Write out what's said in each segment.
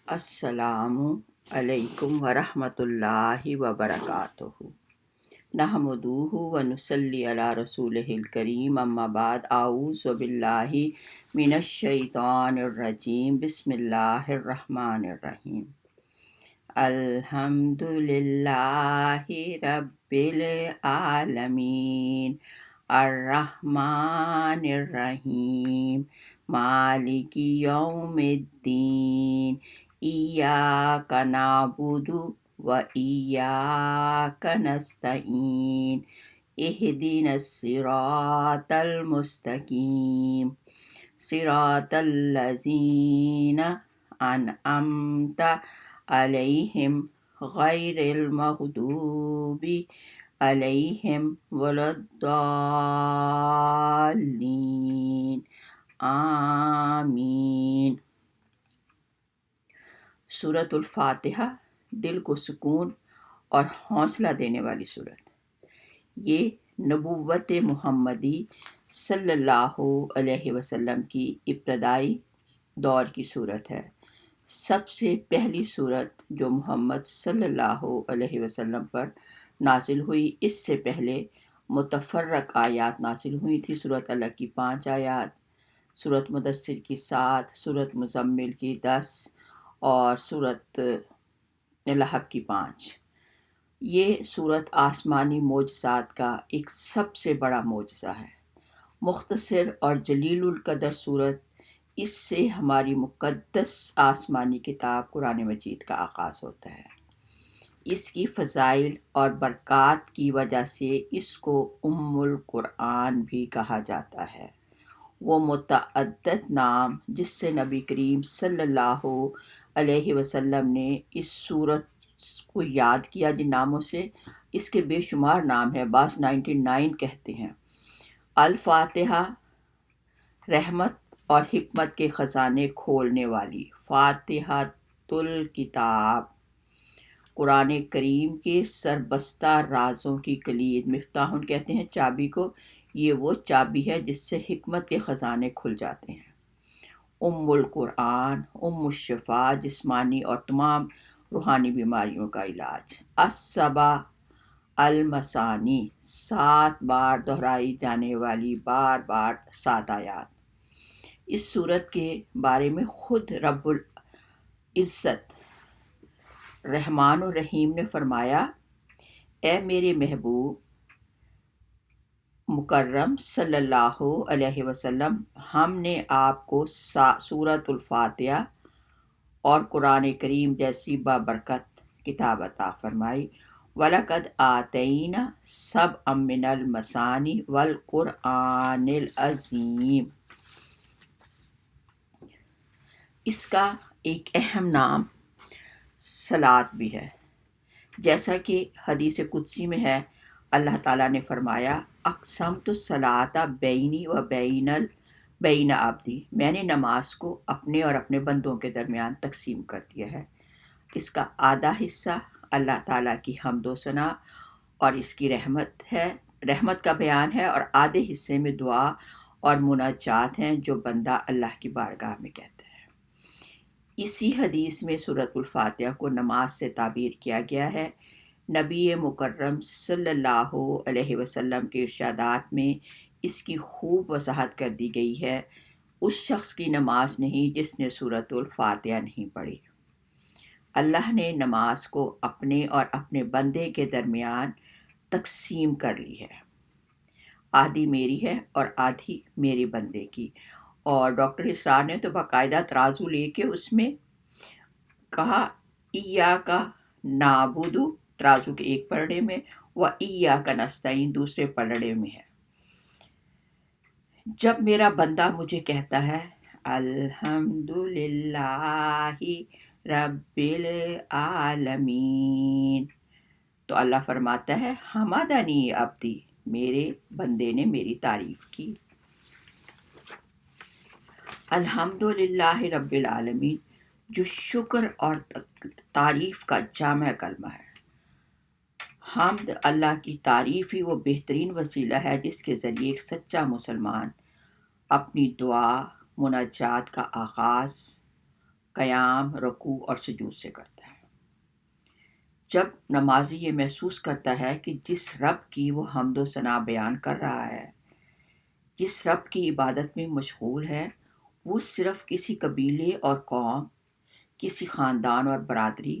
السلام علیکم ورحمۃ اللہ وبرکاتہ۔ نحمدہ ونصلی علی رسولہ الکریم، اما بعد، اعوذ باللہ من الشیطان الرجیم، بسم اللہ الرحمن الرحیم۔ الحمد للہ رب العالمین، الرحمن الرحیم، مالک یوم الدین، ایاک نعبد و ایاک نستعین، اہدنا الصراط المستقیم، صراط الذین انعمت علیہم غیر المغضوب علیہم ولا الضالین، آمین۔ سورۃ الفاتحہ دل کو سکون اور حوصلہ دینے والی سورت۔ یہ نبوت محمدی صلی اللہ علیہ وسلم کی ابتدائی دور کی صورت ہے۔ سب سے پہلی صورت جو محمد صلی اللہ علیہ وسلم پر نازل ہوئی، اس سے پہلے متفرق آیات نازل ہوئی تھی۔ سورۃ الگ کی 5 آیات، سورۃ مدثر کی 7، سورۃ مزمل کی 10 اور سورۃ لہب کی 5۔ یہ صورت آسمانی معجزات کا ایک سب سے بڑا معجزہ ہے۔ مختصر اور جلیل القدر صورت، اس سے ہماری مقدس آسمانی کتاب قرآن مجید کا آغاز ہوتا ہے۔ اس کی فضائل اور برکات کی وجہ سے اس کو ام القرآن بھی کہا جاتا ہے۔ وہ متعدد نام جس سے نبی کریم صلی اللہ علیہ وسلم نے اس صورت کو یاد کیا، جن ناموں سے اس کے بے شمار نام ہیں، بعض 99 کہتے ہیں۔ الفاتحہ، رحمت اور حکمت کے خزانے کھولنے والی، فاتحۃ الکتاب، قرآن کریم کے سربستہ رازوں کی کلید، مفتاح کہتے ہیں چابی کو، یہ وہ چابی ہے جس سے حکمت کے خزانے کھل جاتے ہیں۔ ام القرآن، ام الشفا، جسمانی اور تمام روحانی بیماریوں کا علاج۔ السبع المثانی، 7 بار دہرائی جانے والی، بار بار 7 آیات۔ اس صورت کے بارے میں خود رب العزت رحمان الرحیم نے فرمایا، اے میرے محبوب مکرم صلی اللہ علیہ وسلم، ہم نے آپ کو سورۃ الفاتحہ اور قرآن کریم جیسی بابرکت کتاب عطا فرمائی۔ وَلَقَدْ آتَيْنَا سَبْعًا مِّنَ الْمَثَانِي وَالْقُرْآنِ الْعَظِيمِ۔ اس کا ایک اہم نام صلاۃ بھی ہے، جیسا کہ حدیث قدسی میں ہے۔ اللہ تعالیٰ نے فرمایا، اقسمت الصلاۃ بینی و بین عبدی، میں نے نماز کو اپنے اور اپنے بندوں کے درمیان تقسیم کر دیا ہے۔ اس کا آدھا حصہ اللہ تعالیٰ کی حمد و ثنا اور اس کی رحمت کا بیان ہے، اور آدھے حصے میں دعا اور مناجات ہیں جو بندہ اللہ کی بارگاہ میں کہتا ہے۔ اسی حدیث میں سورۃ الفاتحہ کو نماز سے تعبیر کیا گیا ہے۔ نبی مکرم صلی اللہ علیہ وسلم کے ارشادات میں اس کی خوب وضاحت کر دی گئی ہے۔ اس شخص کی نماز نہیں جس نے سورۃ الفاتحہ نہیں پڑھی۔ اللہ نے نماز کو اپنے اور اپنے بندے کے درمیان تقسیم کر لی ہے، آدھی میری ہے اور آدھی میرے بندے کی۔ اور ڈاکٹر اسرار نے تو باقاعدہ ترازو لے کے اس میں کہا، ایاک نعبد، ترازو کے ایک پلڑے میں، و ایاک نستعین دوسرے پلڑے میں ہے۔ جب میرا بندہ مجھے کہتا ہے الحمد للہ رب العالمین، تو اللہ فرماتا ہے حمدنی عبدی، میرے بندے نے میری تعریف کی۔ الحمد للہ رب العالمین جو شکر اور تعریف کا جامع کلمہ ہے۔ حمد، اللہ کی تعریف ہی وہ بہترین وسیلہ ہے جس کے ذریعے ایک سچا مسلمان اپنی دعا مناجات کا آغاز قیام، رکوع اور سجود سے کرتا ہے۔ جب نمازی یہ محسوس کرتا ہے کہ جس رب کی وہ حمد و ثنا بیان کر رہا ہے، جس رب کی عبادت میں مشغول ہے، وہ صرف کسی قبیلے اور قوم، کسی خاندان اور برادری،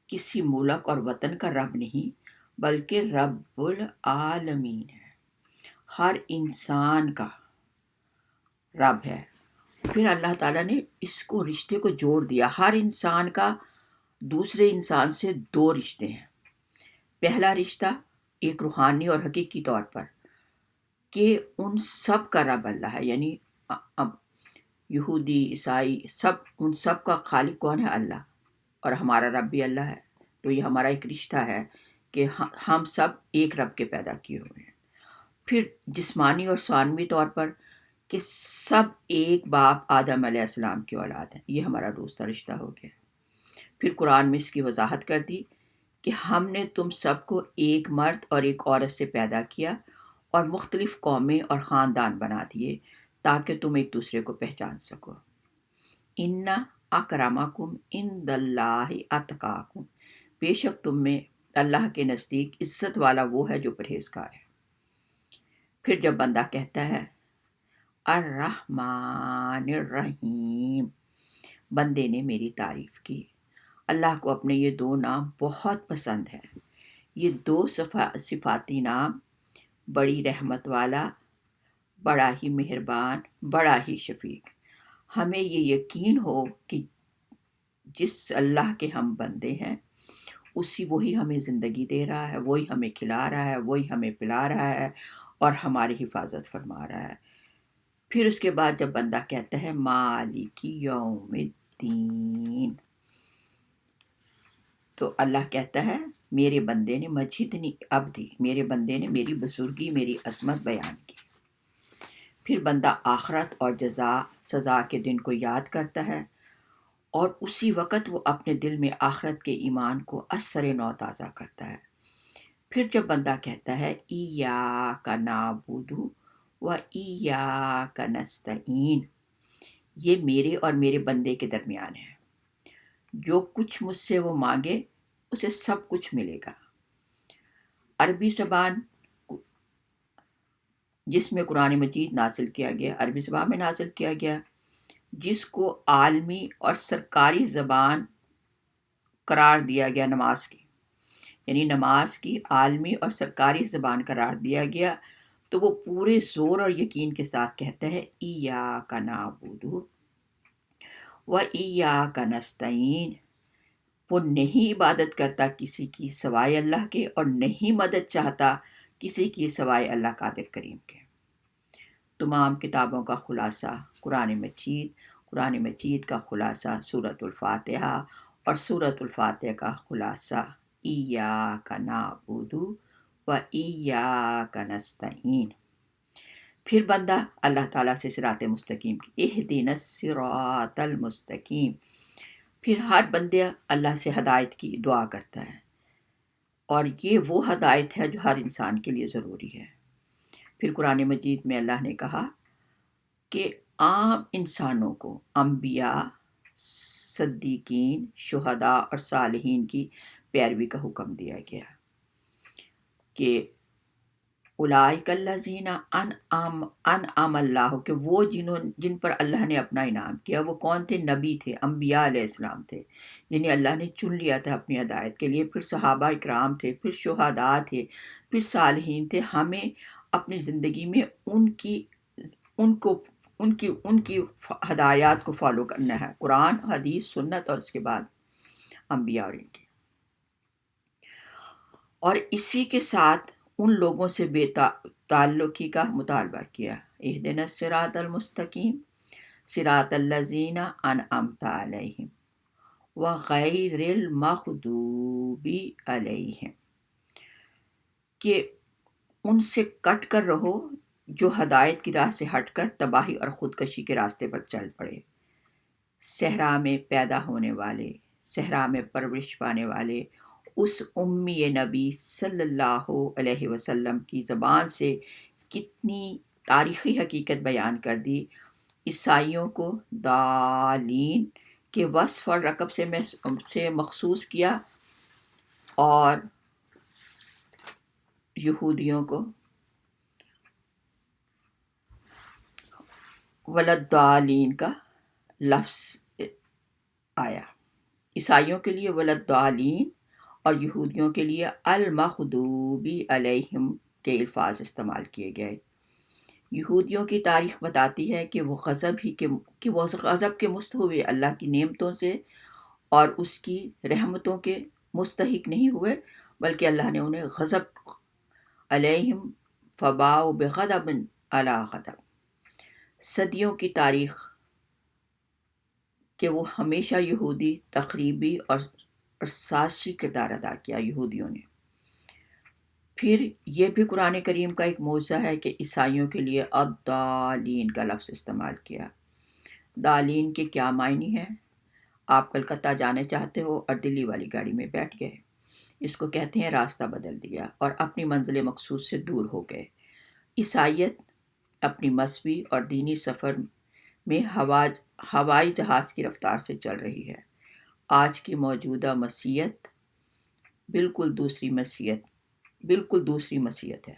کسی ملک اور وطن کا رب نہیں، بلکہ رب العالمین ہے، ہر انسان کا رب ہے۔ پھر اللہ تعالیٰ نے اس کو رشتے کو جوڑ دیا۔ ہر انسان کا دوسرے انسان سے دو رشتے ہیں۔ پہلا رشتہ ایک روحانی اور حقیقی طور پر کہ ان سب کا رب اللہ ہے، یعنی یہودی، عیسائی، ان سب کا خالق کون ہے؟ اللہ، اور ہمارا رب بھی اللہ ہے۔ تو یہ ہمارا ایک رشتہ ہے کہ ہم سب ایک رب کے پیدا کیے ہوئے ہیں۔ پھر جسمانی اور ثانوی طور پر کہ سب ایک باپ آدم علیہ السلام کی اولاد ہیں، یہ ہمارا دوسرا رشتہ ہو گیا۔ پھر قرآن میں اس کی وضاحت کر دی کہ ہم نے تم سب کو ایک مرد اور ایک عورت سے پیدا کیا اور مختلف قومیں اور خاندان بنا دیے تاکہ تم ایک دوسرے کو پہچان سکو۔ ان اکرمکم عند اللہ اتقاکم، بے شک تم میں اللہ کے نزدیک عزت والا وہ ہے جو پرہیزگار ہے۔ پھر جب بندہ کہتا ہے الرحمن الرحیم، بندے نے میری تعریف کی۔ اللہ کو اپنے یہ دو نام بہت پسند ہے۔ یہ دو صفاتی نام، بڑی رحمت والا، بڑا ہی مہربان، بڑا ہی شفیق، ہمیں یہ یقین ہو کہ جس اللہ کے ہم بندے ہیں وہی ہمیں زندگی دے رہا ہے، وہی ہمیں کھلا رہا ہے، وہی ہمیں پلا رہا ہے اور ہماری حفاظت فرما رہا ہے۔ پھر اس کے بعد جب بندہ کہتا ہے مالک یوم الدین، تو اللہ کہتا ہے میرے بندے نے مجھتنی عبدی، میرے بندے نے میری بزرگی، میری عظمت بیان کی۔ پھر بندہ آخرت اور سزا کے دن کو یاد کرتا ہے اور اسی وقت وہ اپنے دل میں آخرت کے ایمان کو اثر نو تازہ کرتا ہے۔ پھر جب بندہ کہتا ہے ایاک نعبد و ایاک نستعین، یہ میرے اور میرے بندے کے درمیان ہے، جو کچھ مجھ سے وہ مانگے اسے سب کچھ ملے گا۔ عربی زبان جس میں قرآن مجید نازل کیا گیا، عربی زبان میں نازل کیا گیا، جس کو عالمی اور سرکاری زبان قرار دیا گیا نماز کی، یعنی نماز کی عالمی اور سرکاری زبان قرار دیا گیا، تو وہ پورے زور اور یقین کے ساتھ کہتا ہے ایاک نعبد و ایاک نستعین، وہ نہیں عبادت کرتا کسی کی سوائے اللہ کے اور نہیں مدد چاہتا کسی کی سوائے اللہ قادر کریم کے۔ تمام کتابوں کا خلاصہ قرآن مجید کا خلاصہ سورۃ الفاتحہ اور سورۃ الفاتحہ کا خلاصہ ایاک نعبد و ایاک نستعین۔ پھر بندہ اللہ تعالیٰ سے صراط مستقیم کی اہدنا الصراط المستقیم، پھر ہر بندہ اللہ سے ہدایت کی دعا کرتا ہے، اور یہ وہ ہدایت ہے جو ہر انسان کے لیے ضروری ہے۔ پھر قرآن مجید میں اللہ نے کہا کہ عام انسانوں کو انبیاء، صدیقین، شہداء اور صالحین کی پیروی کا حکم دیا گیا کہ اولئک الذین انعم اللہ، کہ وہ جن پر اللہ نے اپنا انعام کیا، وہ کون تھے؟ نبی تھے، انبیاء علیہ السلام تھے، جنہیں اللہ نے چن لیا تھا اپنی ہدایت کے لیے، پھر صحابہ اکرام تھے، پھر شہداء تھے، پھر صالحین تھے۔ ہمیں اپنی زندگی میں ان کی ہدایات کو فالو کرنا ہے، قرآن، حدیث، سنت، اور اس کے بعد انبیاء اور ان کی، اور اسی کے ساتھ ان لوگوں سے بے تعلقی کا مطالبہ کیا۔ اہدنا الصراط المستقیم صراط الذین انعمت علیہم وغیر المغضوب علیہم، کہ ان سے کٹ کر رہو جو ہدایت کی راہ سے ہٹ کر تباہی اور خودکشی کے راستے پر چل پڑے، صحرا میں پیدا ہونے والے، صحرا میں پرورش پانے والے اس امی نبی صلی اللہ علیہ وسلم کی زبان سے کتنی تاریخی حقیقت بیان کر دی۔ عیسائیوں کو دالین کے وصف اور رقب سے مخصوص کیا، اور یہودیوں کو ولدالین کا لفظ آیا، عیسائیوں کے لیے ولدالین اور یہودیوں کے لیے المغضوبی علیہم کے الفاظ استعمال کیے گئے۔ یہودیوں کی تاریخ بتاتی ہے کہ وہ غضب کے مستحق اللہ کی نعمتوں سے اور اس کی رحمتوں کے مستحق نہیں ہوئے، بلکہ اللہ نے انہیں غضب علیہم فباؤ بغضب علی غضب، صدیوں کی تاریخ کہ وہ ہمیشہ یہودی تخریبی اور سازشی کردار ادا کیا یہودیوں نے۔ پھر یہ بھی قرآن کریم کا ایک معجزہ ہے کہ عیسائیوں کے لیے الضالین کا لفظ استعمال کیا۔ دالین کے کیا معنی ہیں؟ آپ کلکتہ جانے چاہتے ہو اور دلی والی گاڑی میں بیٹھ گئے، اس کو کہتے ہیں راستہ بدل دیا اور اپنی منزل مقصود سے دور ہو گئے۔ عیسائیت اپنی مذہبی اور دینی سفر میں ہوائی جہاز کی رفتار سے چل رہی ہے۔ آج کی موجودہ مسیحیت بالکل دوسری مسیحیت ہے،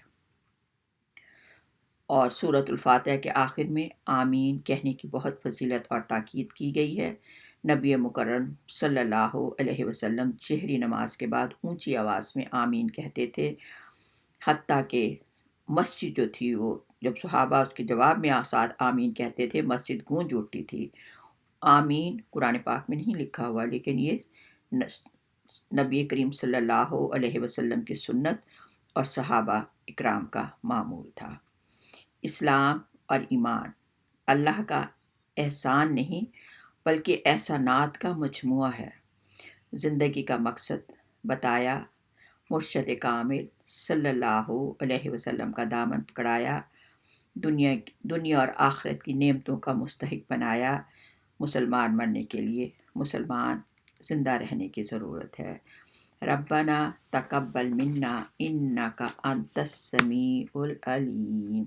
اور سورۃ الفاتحہ کے آخر میں آمین کہنے کی بہت فضیلت اور تاکید کی گئی ہے۔ نبی مکرم صلی اللہ علیہ وسلم جہری نماز کے بعد اونچی آواز میں آمین کہتے تھے، حتیٰ کہ مسجد جو تھی وہ جب صحابہ اس کے جواب میں ساتھ آمین کہتے تھے مسجد گونج اٹھتی تھی۔ آمین قرآن پاک میں نہیں لکھا ہوا، لیکن یہ نبی کریم صلی اللہ علیہ وسلم کی سنت اور صحابہ اکرام کا معمول تھا۔ اسلام اور ایمان اللہ کا احسان نہیں بلکہ احسانات کا مجموعہ ہے۔ زندگی کا مقصد بتایا، مرشد کامل صلی اللہ علیہ وسلم کا دامن پکڑایا، دنیا اور آخرت کی نعمتوں کا مستحق بنایا۔ مسلمان مرنے کے لیے مسلمان زندہ رہنے کی ضرورت ہے۔ ربنا تقبل منا انک انت السمیع العلیم۔